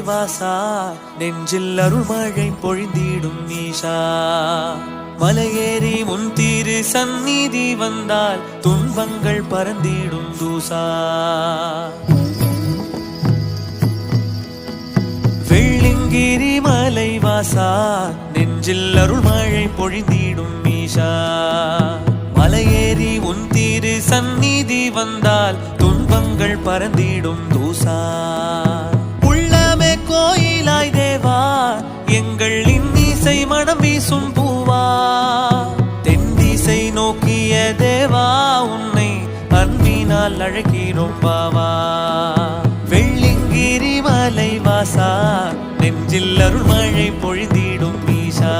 வாசா நெஞ்சில் அருள்மழை பொழிந்திடும் ஈஷா மலையேறி முன் தீரு சந்நிதி வந்தால் துன்பங்கள் பறந்திடும் தூசா வெள்ளிங்கிரி மலை வாசா நெஞ்சில் அருள்மழை பொழிந்திடும் ஈஷா மலையேறி உன் தீரு சந்நிதி வந்தால் துன்பங்கள் பறந்திடும் தூசா உள்ளமே கோயிலாய் தேவா எங்கள் இன்னிசை மனம் வீசும் பூவா தென் திசை நோக்கிய தேவா உன்னை அன்பினால் அழைக்கிறோம் பாவா வெள்ளிங்கிரி மலை வாசா நெஞ்சில் அருள்மழை பொழிந்திடும் ஈஷா